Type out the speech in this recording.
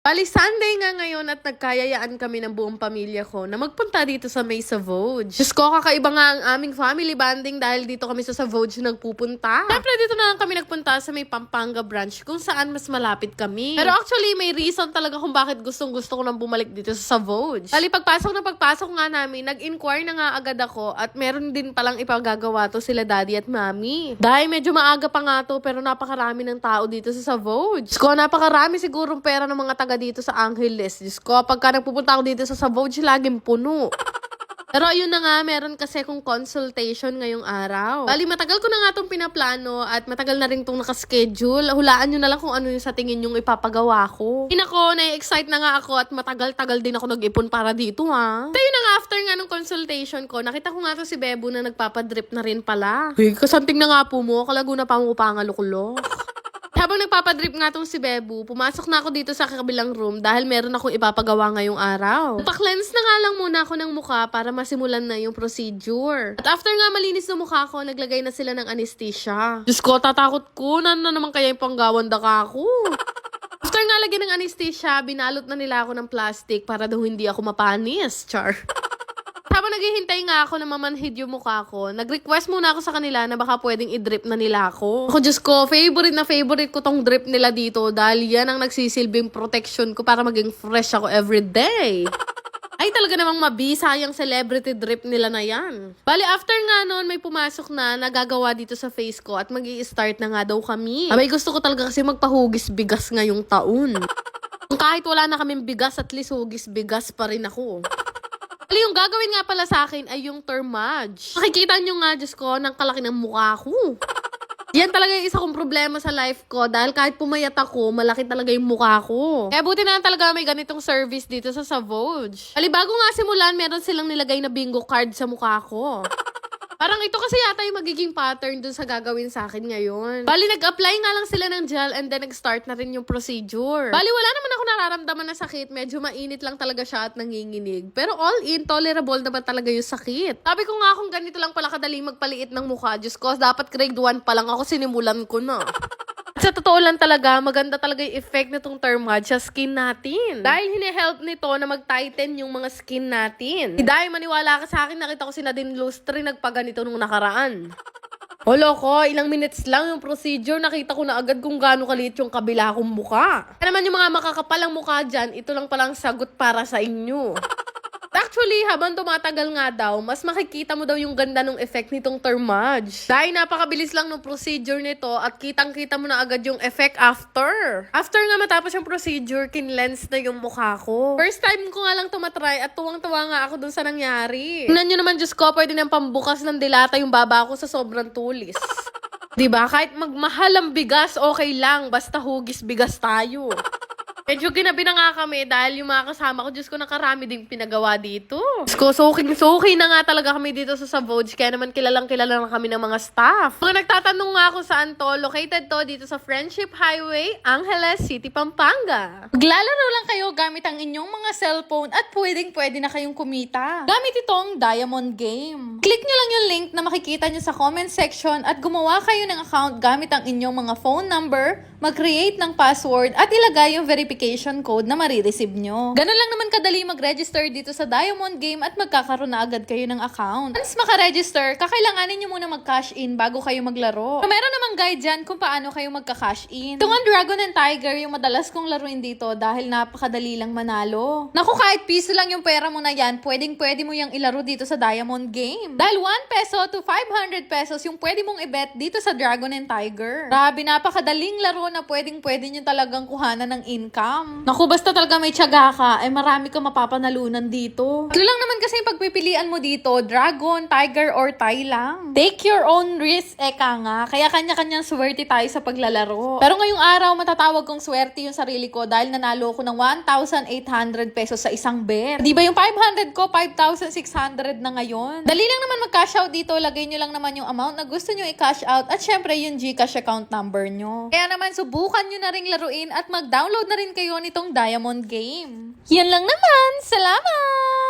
Bali, Sunday nga ngayon at nagkayayaan kami ng buong pamilya ko na magpunta dito sa Mesa Vogue. Diyos ko, kakaiba nga ang aming family bonding dahil dito kami sa Vogue nagpupunta. Siyempre, dito na lang kami nagpunta sa may Pampanga branch kung saan mas malapit kami. Pero actually, may reason talaga kung bakit gustong-gusto ko nang bumalik dito sa Vogue. Bali, pagpasok nga namin, nag-inquire na nga agad ako at meron din palang ipagagawa to sila daddy at mommy. Dahil medyo maaga pa nga to pero napakarami ng tao dito sa Vogue. Diyos ko, napakarami sigurong pera ng mga taga dito sa Angeles. Diyos ko, pagka nagpupunta ako dito sa Vogue, laging puno. Pero ayun na nga, meron kasi akong consultation ngayong araw. Bali, matagal ko na nga itong pinaplano at matagal na rin itong nakaschedule. Hulaan nyo na lang kung ano yung sa tingin yung ipapagawa ko. Hinako, na-excite na nga ako at matagal-tagal din ako nag-ipon para dito ha. Tayo na nga, after nga ng consultation ko, nakita ko nga to si Bebo na nagpapadrip na rin pala. Hey, kasanting na nga po mo, kalago na pa mo pangalukulo. Habang nagpapadrip nga tong si Bebo, pumasok na ako dito sa kabilang room dahil meron akong ipapagawa ngayong araw. Pa-cleanse na nga lang muna ako ng mukha para masimulan na yung procedure. At after nga malinis ng mukha ko, naglagay na sila ng anesthesia. Diyos ko, tatakot ko. Na naman kaya yung panggawanda ka ako. After nga lagyan ng anesthesia, binalot na nila ako ng plastic para daw hindi ako mapanis. Char. Habang naghihintay nga ako na mamanhid yung mukha ko, nag-request muna ako sa kanila na baka pwedeng i-drip na nila ako. Ako, Diyos ko, favorite ko tong drip nila dito dahil yan ang nagsisilbing protection ko para maging fresh ako everyday. Ay, talaga namang mabisa yung celebrity drip nila na yan. Bali, after nga nun, may pumasok na nagagawa dito sa face ko at mag-i-start na nga daw kami. Abay, gusto ko talaga kasi magpahugis bigas ngayong taon. Kahit wala na kaming bigas, at least hugis bigas pa rin ako. Bali, yung gagawin nga pala sa akin ay yung Thermage. Makikita nyo nga, Diyos ko, ng kalaki ng mukha ko. Yan talaga yung isa kong problema sa life ko dahil kahit pumayat ako, malaki talaga yung mukha ko. Kaya buti na talaga may ganitong service dito sa Vogue. Bali, bago nga simulan, meron silang nilagay na bingo card sa mukha ko. Parang ito kasi yata yung magiging pattern dun sa gagawin sa akin ngayon. Bali, nag-apply nga lang sila ng gel and then nag-start na rin yung procedure. Bali, wala naman ako nararamdaman na sakit. Medyo mainit lang talaga siya at nanginginig. Pero all in, tolerable naman talaga yung sakit. Sabi ko nga kung ganito lang pala kadali magpaliit ng mukha. Diyos ko, dapat grade 1 pa lang ako sinimulan ko na. Sa totoo lang talaga, maganda talaga yung effect nitong Thermage sa skin natin. Dahil hine-help nito na mag-tighten yung mga skin natin. Dahil maniwala ka sa akin, nakita ko si Nadine Lustre nagpaganito nung nakaraan. Holo ko, ilang minutes lang yung procedure, nakita ko na agad kung gaano kaliit yung kabila kong mukha. Kaya naman yung mga makakapalang mukha dyan, ito lang palang sagot para sa inyo. Actually, habang tumatagal nga daw, mas makikita mo daw yung ganda ng effect nitong Thermage. Dahil napakabilis lang ng procedure nito at kitang-kita mo na agad yung effect after. After nga matapos yung procedure, kinlens na yung mukha ko. First time ko nga lang tumatry at tuwang-tuwa nga ako dun sa nangyari. Tingnan nyo naman, Diyos ko, pwede nang pambukas ng dilata yung baba ko sa sobrang tulis. Diba? Kahit magmahal ang bigas, okay lang. Basta hugis bigas tayo. Medyo ginabi na nga kami dahil yung mga kasama ko, Diyos ko, nakarami ding pinagawa dito. Diyos ko, suki na nga talaga kami dito sa Vogue, kaya naman kilalang-kilala na kami ng mga staff. Mga nagtatanong nga kung saan to, located to dito sa Friendship Highway, Angeles City, Pampanga. Maglalaro lang kayo gamit ang inyong mga cellphone at pwedeng-pwede na kayong kumita. Gamit itong Diamond Game. Click nyo lang yung link na makikita nyo sa comment section at gumawa kayo ng account gamit ang inyong mga phone number, mag-create ng password at ilagay yung verification code na marireceive nyo. Ganun lang naman kadali mag-register dito sa Diamond Game at magkakaroon na agad kayo ng account. Once maka-register, kakailanganin nyo muna mag-cash in bago kayo maglaro. So, meron namang guide dyan kung paano kayo magka-cash in. Itong Dragon and Tiger yung madalas kong laruin dito dahil napakadali lang manalo. Naku, kahit piso lang yung pera mo na yan, pwedeng-pwede mo yung ilaro dito sa Diamond Game. Dahil 1 peso to 500 pesos yung pwede mong i-bet dito sa Dragon and Tiger. Grabe, napakadaling laro na pwedeng-pwede nyo talagang kuhanan ng income. Naku, basta talaga may tiyaga ka, ay marami ka mapapanalunan dito. Ito lang naman kasi yung pagpipilian mo dito, Dragon, Tiger, or Tai lang. Take your own risk, eka nga. Kaya kanya-kanyang swerte tayo sa paglalaro. Pero ngayong araw, matatawag kong swerte yung sarili ko dahil nanalo ko ng 1,800 pesos sa isang bet. Di ba yung 500 ko, 5,600 na ngayon? Dali lang naman mag-cash out dito, lagay nyo lang naman yung amount na gusto nyo i-cash out at syempre yung GCash account number nyo. Kaya naman, subukan nyo na ring laruin at mag-download na rin kayo nitong Diamond Game. Yan lang naman. Salamat!